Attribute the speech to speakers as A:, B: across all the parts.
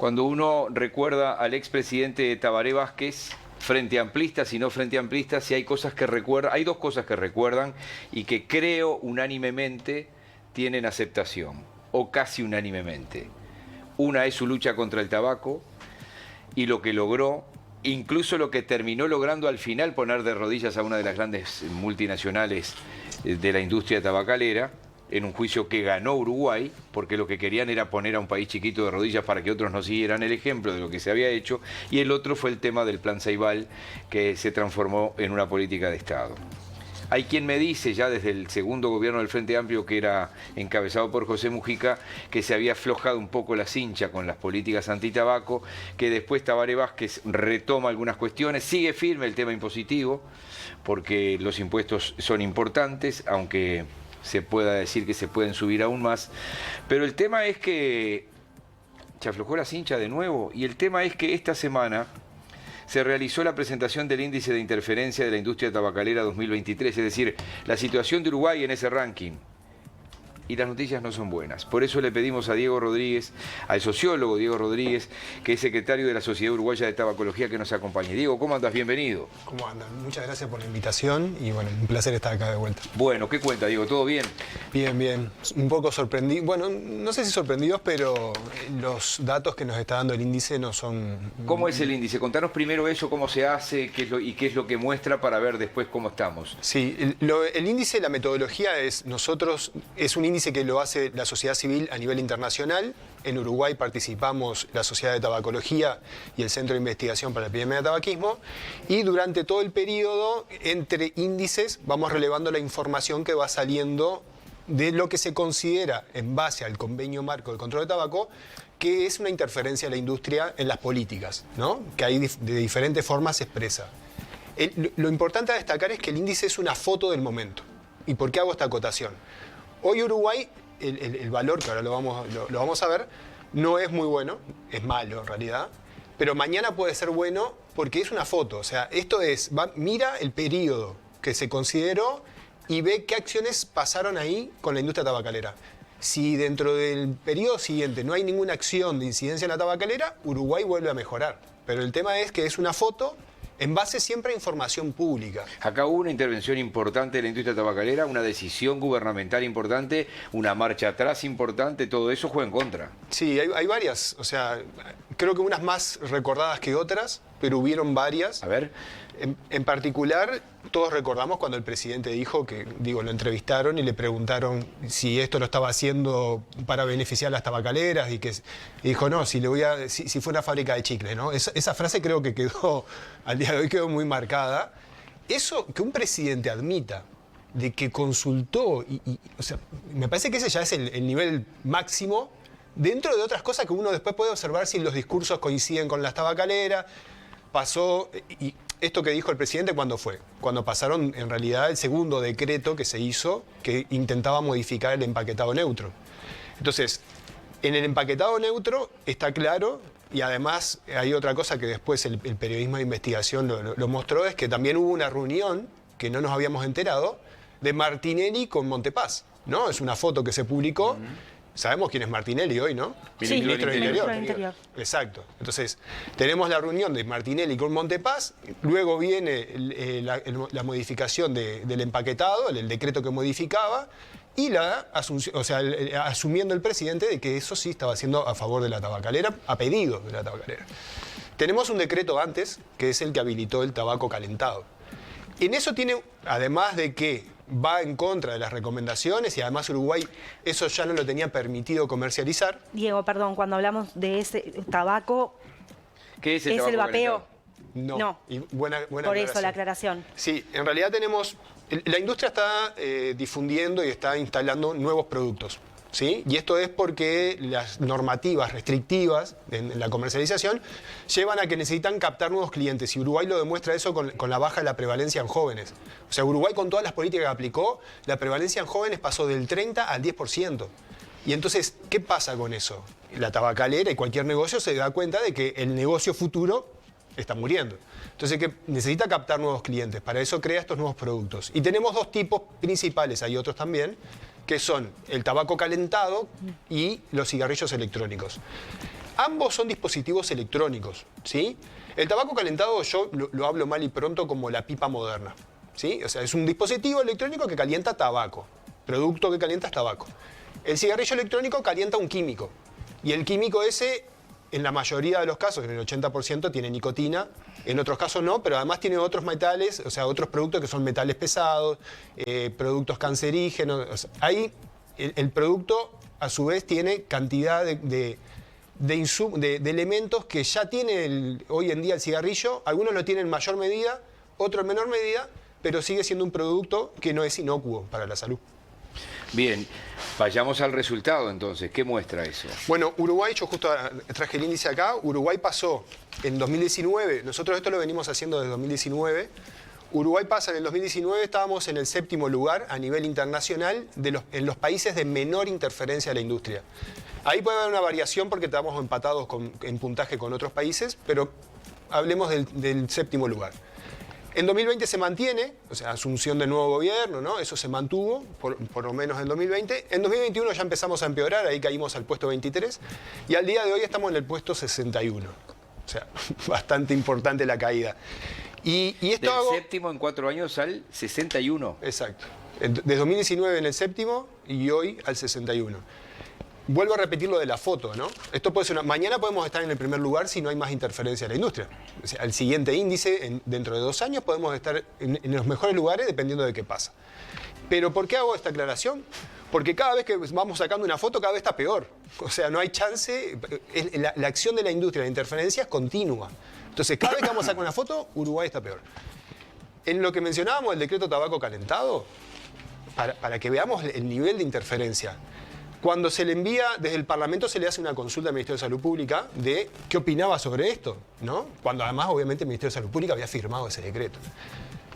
A: Cuando uno recuerda al expresidente Tabaré Vázquez, frente amplistas y no frente amplistas, si hay cosas que recuerdan, hay dos cosas que recuerdan y que creo unánimemente tienen aceptación, o casi unánimemente. Una es su lucha contra el tabaco y lo que logró, incluso lo que terminó logrando al final, poner de rodillas a una de las grandes multinacionales de la industria tabacalera, en un juicio que ganó Uruguay, porque lo que querían era poner a un país chiquito de rodillas para que otros no siguieran el ejemplo de lo que se había hecho, y el otro fue el tema del Plan Ceibal, que se transformó en una política de Estado. Hay quien me dice, ya desde el segundo gobierno del Frente Amplio, que era encabezado por José Mujica, que se había aflojado un poco la cincha con las políticas antitabaco, que después Tabaré Vázquez retoma algunas cuestiones, sigue firme el tema impositivo, porque los impuestos son importantes, aunque se pueda decir que se pueden subir aún más, pero el tema es que se aflojó la cincha de nuevo, y el tema es que esta semana se realizó la presentación del índice de interferencia de la industria tabacalera 2023, es decir, la situación de Uruguay en ese ranking. Y las noticias no son buenas. Por eso le pedimos a Diego Rodríguez, al sociólogo Diego Rodríguez, que es secretario de la Sociedad Uruguaya de Tabacología, que nos acompañe. Diego, ¿cómo andas? Bienvenido.
B: ¿Cómo andan? Muchas gracias por la invitación y bueno, un placer estar acá de vuelta.
A: Bueno, ¿qué cuenta, Diego? ¿Todo bien?
B: Bien, bien. Un poco sorprendido, bueno, no sé si sorprendidos, pero los datos que nos está dando el índice no son...
A: ¿Cómo es el índice? Contanos primero eso, cómo se hace, qué es lo que muestra para ver después cómo estamos.
B: Sí, el índice, la metodología es un índice que lo hace la sociedad civil a nivel internacional. En Uruguay participamos la Sociedad de Tabacología y el Centro de Investigación para la Epidemia de Tabaquismo, y durante todo el periodo, entre índices, vamos relevando la información que va saliendo de lo que se considera, en base al Convenio Marco del Control de Tabaco, que es una interferencia de la industria en las políticas, ¿no? Que ahí de diferentes formas se expresa. Lo importante a destacar es que el índice es una foto del momento. ¿Y por qué hago esta acotación? Hoy Uruguay, el valor, que ahora lo vamos a ver, no es muy bueno, es malo en realidad, pero mañana puede ser bueno porque es una foto. O sea, esto es, mira el periodo que se consideró y ve qué acciones pasaron ahí con la industria tabacalera. Si dentro del periodo siguiente no hay ninguna acción de incidencia en la tabacalera, Uruguay vuelve a mejorar. Pero el tema es que es una foto en base siempre a información pública.
A: Acá hubo una intervención importante de la industria tabacalera, una decisión gubernamental importante, una marcha atrás importante, todo eso juega en contra.
B: Sí, hay varias, o sea, creo que unas más recordadas que otras, pero hubieron varias.
A: A ver.
B: En particular, todos recordamos cuando el presidente dijo que, lo entrevistaron y le preguntaron si esto lo estaba haciendo para beneficiar a las tabacaleras y dijo, no, si fue una fábrica de chicles, ¿no? Esa frase creo que quedó, al día de hoy quedó muy marcada. Eso, que un presidente admita de que consultó, o sea, me parece que ese ya es el nivel máximo, dentro de otras cosas que uno después puede observar si los discursos coinciden con las tabacaleras. Pasó, y esto que dijo el presidente, ¿cuándo fue? Cuando pasaron, en realidad, el segundo decreto que se hizo, que intentaba modificar el empaquetado neutro. Entonces, en el empaquetado neutro está claro, y además hay otra cosa que después el periodismo de investigación lo mostró, es que también hubo una reunión, que no nos habíamos enterado, de Martinelli con Montepaz, ¿no? Es una foto que se publicó. Sabemos quién es Martinelli hoy, ¿no?
C: Sí,
B: Ministro del
C: Interior.
B: Exacto. Entonces, tenemos la reunión de Martinelli con Montepaz, luego viene la modificación del empaquetado, el decreto que modificaba, y asumiendo el presidente de que eso sí estaba haciendo a favor de la tabacalera, a pedido de la tabacalera. Tenemos un decreto antes, que es el que habilitó el tabaco calentado. En eso tiene, además de que va en contra de las recomendaciones, y además Uruguay eso ya no lo tenía permitido comercializar.
C: Diego, perdón, cuando hablamos de ese tabaco,
A: ¿qué es
C: el vapeo?
B: No. Y buena
C: por eso la aclaración.
B: Sí, en realidad la industria está difundiendo y está instalando nuevos productos. ¿Sí? Y esto es porque las normativas restrictivas en la comercialización llevan a que necesitan captar nuevos clientes, y Uruguay lo demuestra eso con la baja de la prevalencia en jóvenes. O sea, Uruguay, con todas las políticas que aplicó, la prevalencia en jóvenes pasó del 30 al 10%. Y entonces, ¿qué pasa con eso? La tabacalera y cualquier negocio se da cuenta de que el negocio futuro está muriendo. Entonces, que necesita captar nuevos clientes. Para eso crea estos nuevos productos. Y tenemos dos tipos principales, hay otros también, que son el tabaco calentado y los cigarrillos electrónicos. Ambos son dispositivos electrónicos, ¿sí? El tabaco calentado yo lo hablo mal y pronto como la pipa moderna, ¿sí? O sea, es un dispositivo electrónico que calienta tabaco, producto que calienta es tabaco. El cigarrillo electrónico calienta un químico, y el químico ese, en la mayoría de los casos, en el 80%, tiene nicotina, en otros casos no, pero además tiene otros metales, o sea, otros productos que son metales pesados, productos cancerígenos. O sea, ahí el producto, a su vez, tiene cantidad de elementos que ya tiene hoy en día el cigarrillo. Algunos lo tienen en mayor medida, otros en menor medida, pero sigue siendo un producto que no es inocuo para la salud.
A: Bien, vayamos al resultado entonces. ¿Qué muestra eso?
B: Bueno, Uruguay, yo justo traje el índice acá, Uruguay pasó en 2019, nosotros esto lo venimos haciendo desde 2019, Uruguay pasa en el 2019, estábamos en el 7º lugar a nivel internacional en los países de menor interferencia de la industria. Ahí puede haber una variación porque estamos empatados en puntaje con otros países, pero hablemos del 7º lugar. En 2020 se mantiene, o sea, asunción del nuevo gobierno, ¿no? Eso se mantuvo, por lo menos en 2020. En 2021 ya empezamos a empeorar, ahí caímos al puesto 23, y al día de hoy estamos en el puesto 61. O sea, bastante importante la caída. Y esto
A: Del 7º en 4 años al 61.
B: Exacto. Desde 2019 en el 7º y hoy al 61. Vuelvo a repetir lo de la foto, ¿no? Esto puede ser mañana podemos estar en el primer lugar si no hay más interferencia de la industria. O sea, el siguiente índice, dentro de 2 años, podemos estar en los mejores lugares dependiendo de qué pasa. Pero ¿por qué hago esta aclaración? Porque cada vez que vamos sacando una foto, cada vez está peor. O sea, no hay chance. La acción de la industria, la interferencia es continua. Entonces, cada vez que vamos a sacar una foto, Uruguay está peor. En lo que mencionábamos, el decreto tabaco calentado, para que veamos el nivel de interferencia. Cuando se le envía, desde el Parlamento se le hace una consulta al Ministerio de Salud Pública de qué opinaba sobre esto, ¿no? Cuando además, obviamente, el Ministerio de Salud Pública había firmado ese decreto.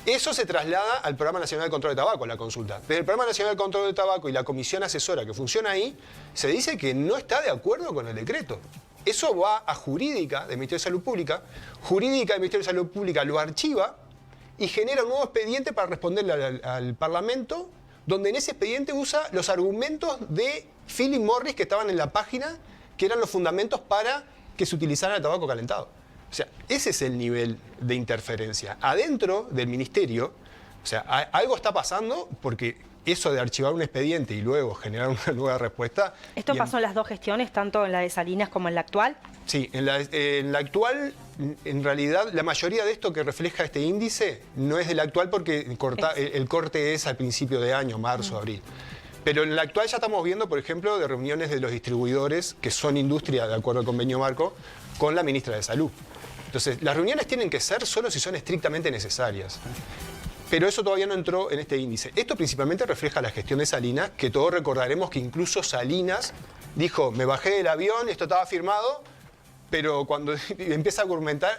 B: Eso se traslada al Programa Nacional de Control de Tabaco, la consulta. Desde el Programa Nacional de Control de Tabaco y la comisión asesora que funciona ahí, se dice que no está de acuerdo con el decreto. Eso va a jurídica del Ministerio de Salud Pública, jurídica del Ministerio de Salud Pública lo archiva y genera un nuevo expediente para responderle al Parlamento, donde en ese expediente usa los argumentos de Philip Morris que estaban en la página, que eran los fundamentos para que se utilizara el tabaco calentado. O sea, ese es el nivel de interferencia. Adentro del ministerio, o sea, algo está pasando porque eso de archivar un expediente y luego generar una nueva respuesta...
C: ¿Esto pasó en las dos gestiones, tanto en la de Salinas como en la actual?
B: Sí, en la actual, en realidad, la mayoría de esto que refleja este índice no es de la actual porque el corte es al principio de año, marzo, abril. Pero en la actual ya estamos viendo, por ejemplo, de reuniones de los distribuidores, que son industria, de acuerdo al convenio marco, con la ministra de Salud. Entonces, las reuniones tienen que ser solo si son estrictamente necesarias. Pero eso todavía no entró en este índice. Esto principalmente refleja la gestión de Salinas, que todos recordaremos que incluso Salinas dijo, me bajé del avión, esto estaba firmado, pero cuando empieza a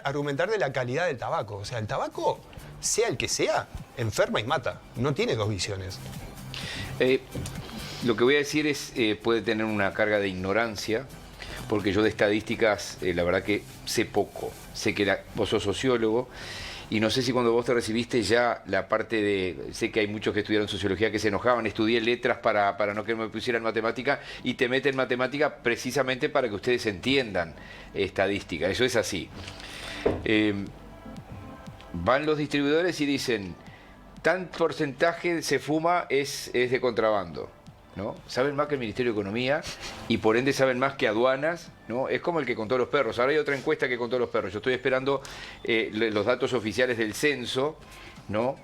B: argumentar de la calidad del tabaco. O sea, el tabaco, sea el que sea, enferma y mata. No tiene dos visiones.
A: Lo que voy a decir es, puede tener una carga de ignorancia, porque yo de estadísticas, la verdad que sé poco. Sé que vos sos sociólogo, y no sé si cuando vos te recibiste ya la parte de... Sé que hay muchos que estudiaron sociología que se enojaban, estudié letras para no que me pusieran matemática, y te meten matemática precisamente para que ustedes entiendan estadística. Eso es así. Van los distribuidores y dicen, tan porcentaje se fuma es de contrabando, ¿no? Saben más que el Ministerio de Economía y por ende saben más que aduanas, ¿no? Es como el que contó los perros. Ahora hay otra encuesta que contó los perros. Yo estoy esperando los datos oficiales del censo, ¿no?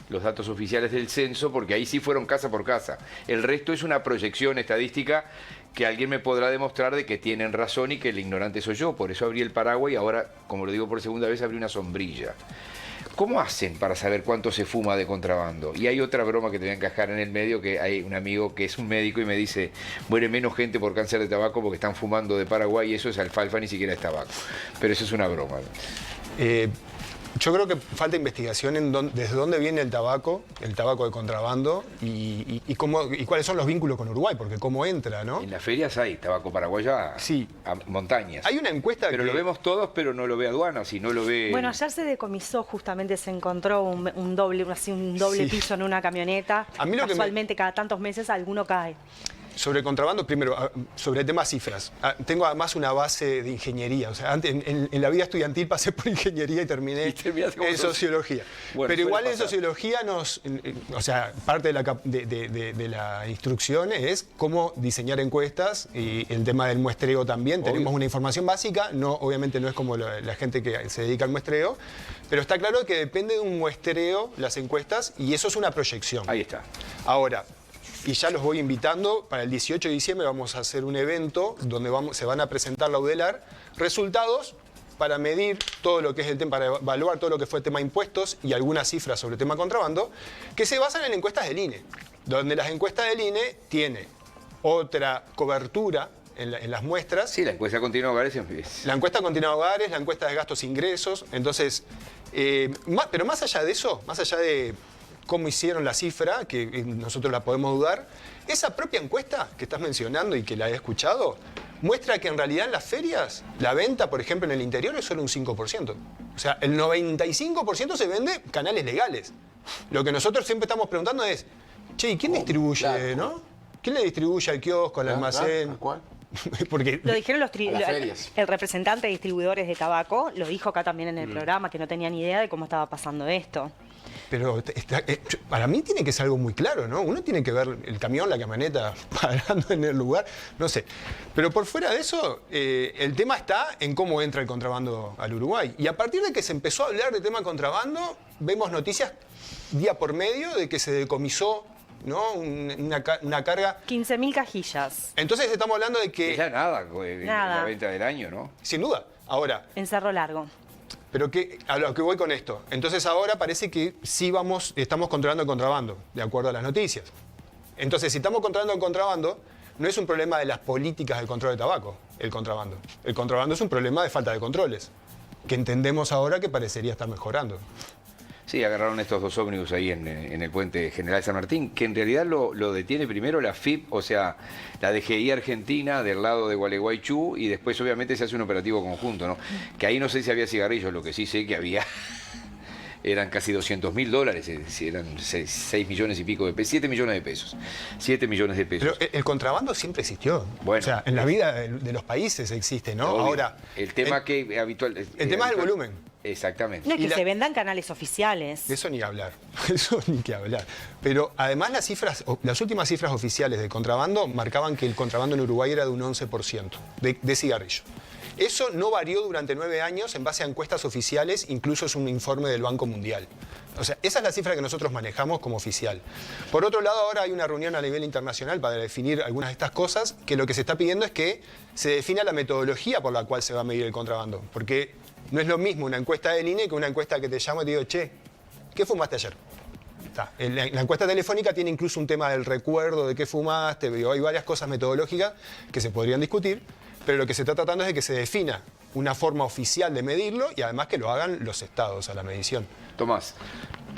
A: Los datos oficiales del censo, porque ahí sí fueron casa por casa. El resto es una proyección estadística que alguien me podrá demostrar de que tienen razón y que el ignorante soy yo. Por eso abrí el paraguas y ahora, como lo digo por segunda vez, abrí una sombrilla. ¿Cómo hacen para saber cuánto se fuma de contrabando? Y hay otra broma que te voy a encajar en el medio, que hay un amigo que es un médico y me dice, muere menos gente por cáncer de tabaco porque están fumando de Paraguay y eso es alfalfa, ni siquiera es tabaco. Pero eso es una broma.
B: Yo creo que falta investigación desde dónde viene el tabaco de contrabando y cuáles son los vínculos con Uruguay, porque cómo entra, ¿no?
A: En las ferias hay tabaco paraguayo a montañas.
B: Hay una encuesta
A: pero lo vemos todos, pero no lo ve aduanas y no lo ve...
C: Bueno, ayer se decomisó, justamente se encontró un doble piso en una camioneta. Casualmente, cada tantos meses alguno cae.
B: Sobre contrabando, primero, sobre el tema cifras. Tengo además una base de ingeniería. O sea, antes, en la vida estudiantil pasé por ingeniería y terminé en sociología.
A: Bueno,
B: pero igual en
A: pasar.
B: sociología o sea, parte de la instrucción es cómo diseñar encuestas y el tema del muestreo también.
A: Obvio.
B: Tenemos una información básica, obviamente no es como la gente que se dedica al muestreo, pero está claro que depende de un muestreo las encuestas y eso es una proyección.
A: Ahí está.
B: Ahora, y ya los voy invitando, para el 18 de diciembre vamos a hacer un evento donde se van a presentar la UDELAR resultados para medir todo lo que es el tema, para evaluar todo lo que fue el tema impuestos y algunas cifras sobre el tema contrabando, que se basan en encuestas del INE, donde las encuestas del INE tiene otra cobertura en las muestras.
A: Sí, la encuesta continua de hogares es...
B: La encuesta continua de hogares, la encuesta de gastos e ingresos. Entonces, pero más allá de eso, más allá de cómo hicieron la cifra, que nosotros la podemos dudar, esa propia encuesta que estás mencionando y que la he escuchado, muestra que en realidad en las ferias, la venta, por ejemplo, en el interior es solo un 5%. O sea, el 95% se vende canales legales. Lo que nosotros siempre estamos preguntando es, che, ¿y quién distribuye,
D: claro,
B: no? ¿Quién le distribuye al kiosco, al almacén?
D: ¿Cuál?
B: Porque
C: Lo dijeron
D: las ferias.
C: el representante de distribuidores de tabaco, lo dijo acá también en el programa, que no tenía ni idea de cómo estaba pasando esto.
B: Pero para mí tiene que ser algo muy claro, ¿no? Uno tiene que ver el camión, la camioneta parando en el lugar, no sé. Pero por fuera de eso, el tema está en cómo entra el contrabando al Uruguay. Y a partir de que se empezó a hablar del tema contrabando, vemos noticias día por medio de que se decomisó, ¿no? una carga.
C: 15.000 cajillas.
B: Entonces estamos hablando de que...
A: Es la nada, en la venta del año, ¿no?
B: Sin duda. Ahora,
C: En Cerro Largo.
B: pero a lo que voy con esto. Entonces ahora parece que sí estamos controlando el contrabando, de acuerdo a las noticias. Entonces, si estamos controlando el contrabando, no es un problema de las políticas del control de tabaco, el contrabando. El contrabando es un problema de falta de controles, que entendemos ahora que parecería estar mejorando.
A: Sí, agarraron estos dos ómnibus ahí en el puente General San Martín, que en realidad lo detiene primero la FIP, o sea, la DGI Argentina del lado de Gualeguaychú, y después obviamente se hace un operativo conjunto, ¿no? Que ahí no sé si había cigarrillos, lo que sí sé que había... Eran casi $200.000, es decir, eran 6 millones y pico de pesos, 7 millones de pesos. 7 millones de pesos.
B: Pero el contrabando siempre existió.
A: Bueno,
B: o sea, en la vida de los países existe, ¿no?
A: Obvio.
B: Ahora,
A: el tema que habitual...
B: el tema es el volumen.
A: Exactamente.
C: No, es que
B: Y
C: se vendan canales oficiales.
B: De eso ni hablar, eso ni que hablar. Pero además las últimas cifras oficiales de contrabando marcaban que el contrabando en Uruguay era de un 11% de cigarrillo. Eso no varió durante 9 años en base a encuestas oficiales, incluso es un informe del Banco Mundial. O sea, esa es la cifra que nosotros manejamos como oficial. Por otro lado, ahora hay una reunión a nivel internacional para definir algunas de estas cosas, que lo que se está pidiendo es que se defina la metodología por la cual se va a medir el contrabando. Porque no es lo mismo una encuesta del INE que una encuesta que te llamo y te digo, che, ¿qué fumaste ayer? La encuesta telefónica tiene incluso un tema del recuerdo de qué fumaste, hay varias cosas metodológicas que se podrían discutir, pero lo que se está tratando es de que se defina una forma oficial de medirlo y además que lo hagan los estados a la medición.
A: Tomás.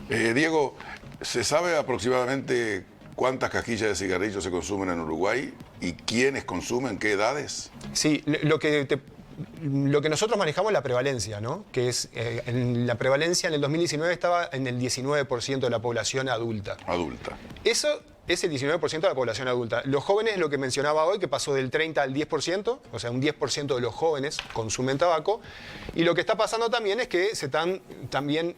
D: Diego, ¿se sabe aproximadamente cuántas cajillas de cigarrillos se consumen en Uruguay y quiénes consumen, qué edades?
B: Sí, lo que nosotros manejamos es la prevalencia, ¿no? Que es, la prevalencia en el 2019 estaba en el 19% de la población adulta.
D: Adulta.
B: Eso es el 19% de la población adulta. Los jóvenes, lo que mencionaba hoy, que pasó del 30 al 10%, o sea, un 10% de los jóvenes consumen tabaco. Y lo que está pasando también es que se están también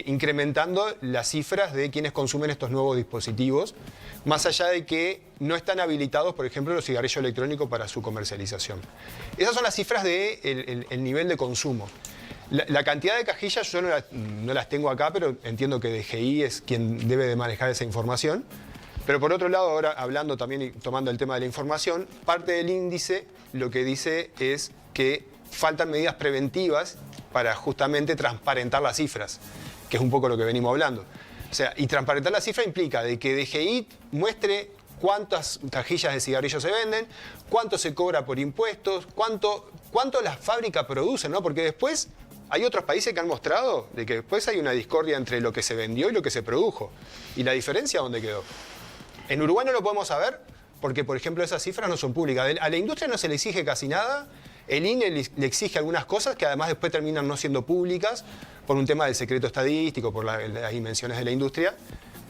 B: incrementando las cifras de quienes consumen estos nuevos dispositivos, más allá de que no están habilitados, por ejemplo, los cigarrillos electrónicos para su comercialización. Esas son las cifras del nivel de consumo. La cantidad de cajillas yo no las tengo acá, pero entiendo que DGI es quien debe de manejar esa información. Pero por otro lado, ahora hablando también y tomando el tema de la información, parte del índice lo que dice es que faltan medidas preventivas para justamente transparentar las cifras, que es un poco lo que venimos hablando. O sea, y transparentar la cifra implica de que DGI muestre cuántas cajillas de cigarrillos se venden, cuánto se cobra por impuestos, cuánto las fábricas producen, ¿no? Porque después hay otros países que han mostrado de que después hay una discordia entre lo que se vendió y lo que se produjo. ¿Y la diferencia dónde quedó? En Uruguay no lo podemos saber porque, por ejemplo, esas cifras no son públicas. A la industria no se le exige casi nada. El INE le exige algunas cosas que además después terminan no siendo públicas por un tema del secreto estadístico, por las dimensiones de la industria.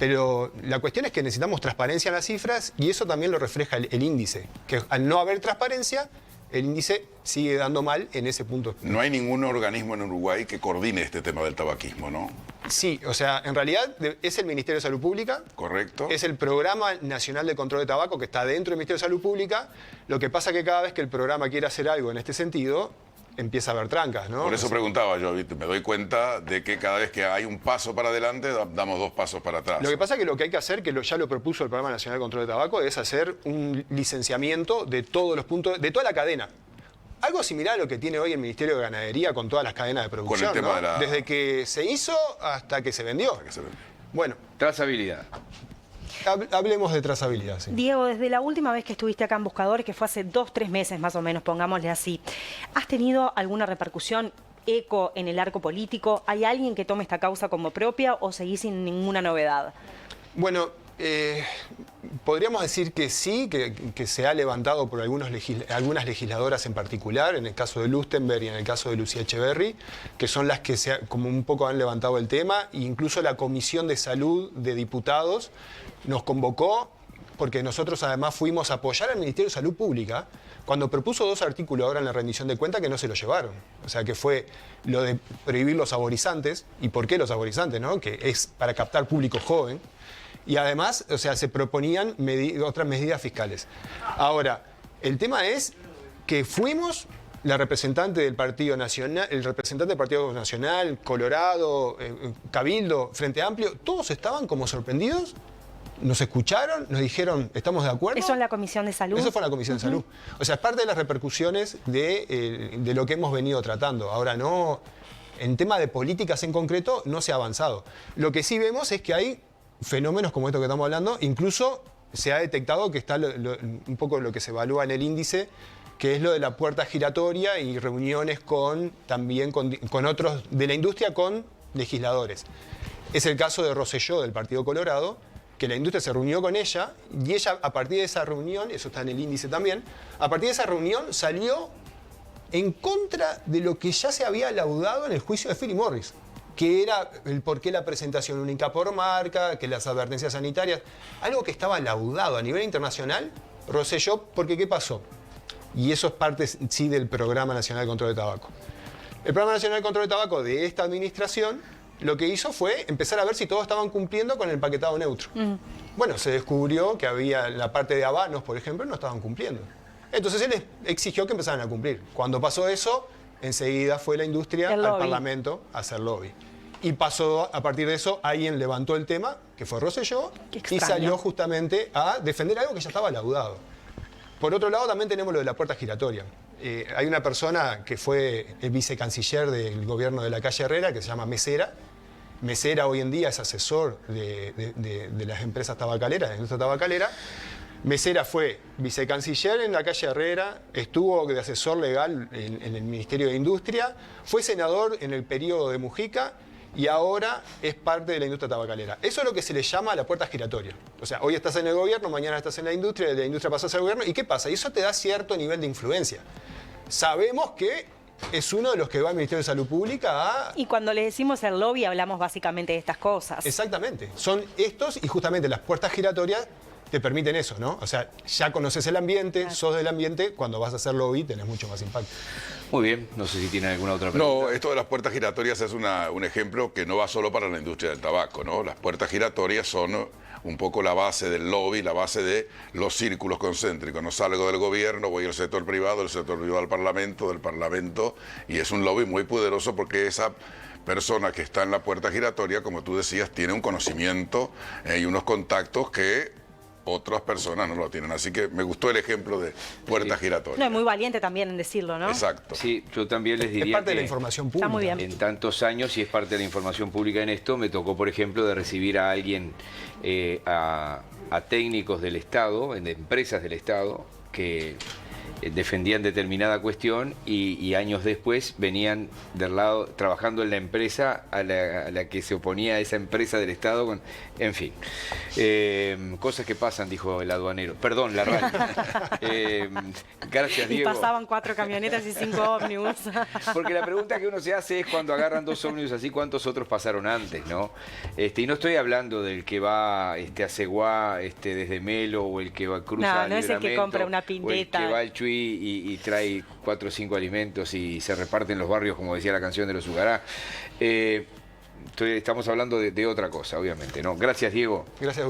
B: Pero la cuestión es que necesitamos transparencia en las cifras y eso también lo refleja el índice, que al no haber transparencia, el índice sigue dando mal en ese punto.
D: No hay ningún organismo en Uruguay que coordine este tema del tabaquismo, ¿no?
B: Sí, o sea, en realidad es el Ministerio de Salud Pública.
D: Correcto.
B: Es el Programa Nacional de Control de Tabaco que está dentro del Ministerio de Salud Pública. Lo que pasa que cada vez que el programa quiere hacer algo en este sentido, empieza a haber trancas, ¿no?
D: Por eso preguntaba yo, ¿viste? Me doy cuenta de que cada vez que hay un paso para adelante, damos 2 pasos para atrás.
B: Lo que pasa es que lo que hay que hacer, que ya lo propuso el Programa Nacional de Control de Tabaco, es hacer un licenciamiento de todos los puntos, de toda la cadena. Algo similar a lo que tiene hoy el Ministerio de Ganadería con todas las cadenas de producción,
D: Con el tema
B: ¿no?
D: de la...
B: Desde que se hizo hasta que se vendió. Bueno,
A: Trazabilidad.
B: hablemos de trazabilidad. Sí.
C: Diego, desde la última vez que estuviste acá en Buscadores, que fue hace 2-3 meses más o menos, pongámosle así, ¿has tenido alguna repercusión, eco en el arco político? ¿Hay alguien que tome esta causa como propia o seguís sin ninguna novedad?
B: Bueno, podríamos decir que sí, que se ha levantado por algunas legisladoras en particular, en el caso de Lustenberg y en el caso de Lucía Echeverry, que son las que como un poco han levantado el tema, e incluso la Comisión de Salud de Diputados nos convocó, porque nosotros además fuimos a apoyar al Ministerio de Salud Pública, cuando propuso 2 artículos ahora en la rendición de cuentas que no se lo llevaron. O sea, que fue lo de prohibir los saborizantes. ¿Y por qué los saborizantes, no? Que es para captar público joven. Y además, o sea, se proponían otras medidas fiscales. Ahora, el tema es que fuimos la representante del Partido Nacional, el representante del Partido Nacional, Colorado, Cabildo, Frente Amplio, todos estaban como sorprendidos. Nos escucharon, nos dijeron, ¿estamos de acuerdo?
C: ¿Eso en la Comisión de Salud?
B: Eso fue en la Comisión de Salud. O sea, es parte de las repercusiones de lo que hemos venido tratando. Ahora, no, en tema de políticas en concreto, no se ha avanzado. Lo que sí vemos es que hay fenómenos como esto que estamos hablando, incluso se ha detectado que está un poco lo que se evalúa en el índice, que es lo de la puerta giratoria y reuniones también con otros de la industria, con legisladores. Es el caso de Rosselló, del Partido Colorado, que la industria se reunió con ella y ella, a partir de esa reunión, eso está en el índice también, a partir de esa reunión salió en contra de lo que ya se había laudado en el juicio de Philip Morris, que era el por qué la presentación única por marca, que las advertencias sanitarias, algo que estaba laudado a nivel internacional, Rosselló, porque ¿qué pasó? Y eso es parte, sí, del Programa Nacional de Control de Tabaco. El Programa Nacional de Control de Tabaco de esta administración lo que hizo fue empezar a ver si todos estaban cumpliendo con el paquetado neutro. Bueno, se descubrió que había la parte de habanos, por ejemplo, no estaban cumpliendo. Entonces él exigió que empezaran a cumplir. Cuando pasó eso, enseguida fue la industria al Parlamento a hacer lobby. Y pasó, a partir de eso, alguien levantó el tema, que fue Rosselló, y salió justamente a defender algo que ya estaba laudado. Por otro lado, también tenemos lo de la puerta giratoria. Hay una persona que fue el vicecanciller del gobierno de la calle Herrera, que se llama Mesera. Mesera hoy en día es asesor de las empresas tabacaleras, de la industria tabacalera. Mesera fue vicecanciller en la calle Herrera, estuvo de asesor legal en el Ministerio de Industria, fue senador en el periodo de Mujica y ahora es parte de la industria tabacalera. Eso es lo que se le llama la puerta giratoria. O sea, hoy estás en el gobierno, mañana estás en la industria, de la industria pasas al gobierno, ¿y qué pasa? Y eso te da cierto nivel de influencia. Sabemos que es uno de los que va al Ministerio de Salud Pública a...
C: Y cuando le decimos el lobby hablamos básicamente de estas cosas.
B: Exactamente. Son estos y justamente las puertas giratorias te permiten eso, ¿no? O sea, ya conoces el ambiente, sos del ambiente, cuando vas a hacer lobby tenés mucho más impacto.
A: Muy bien, no sé si tienen alguna otra pregunta.
D: No, esto de las puertas giratorias es un ejemplo que no va solo para la industria del tabaco, ¿no? Las puertas giratorias son un poco la base del lobby, la base de los círculos concéntricos. No salgo del gobierno, voy al sector privado, del Parlamento, y es un lobby muy poderoso porque esa persona que está en la puerta giratoria, como tú decías, tiene un conocimiento y unos contactos que otras personas no lo tienen. Así que me gustó el ejemplo de puerta giratoria.
C: No, es muy valiente también en decirlo, ¿no?
D: Exacto.
A: Sí, yo también les diría
B: es parte
A: que
B: de la información pública.
C: Está muy bien.
A: En tantos años, y es parte de la información pública en esto, me tocó, por ejemplo, de recibir a alguien, a técnicos del Estado, de empresas del Estado, que defendían determinada cuestión y años después venían del lado, trabajando en la empresa a la que se oponía a esa empresa del Estado. En fin, cosas que pasan, dijo el aduanero. Perdón, la radio. Gracias,
C: Y
A: Diego.
C: pasaban 4 camionetas y 5 ómnibus.
A: Porque la pregunta que uno se hace es cuando agarran 2 ómnibus así, ¿cuántos otros pasaron antes, no? Y no estoy hablando del que va a Ceguá desde Melo, o el que va cruza
C: No es el que
A: Libramento,
C: compra una
A: o el
C: pindeta.
A: que va al Chuy y trae 4 o 5 alimentos y se reparten los barrios, como decía la canción de los Ugará. Estamos hablando de otra cosa, obviamente, ¿no? Gracias, Diego.
B: Gracias a usted.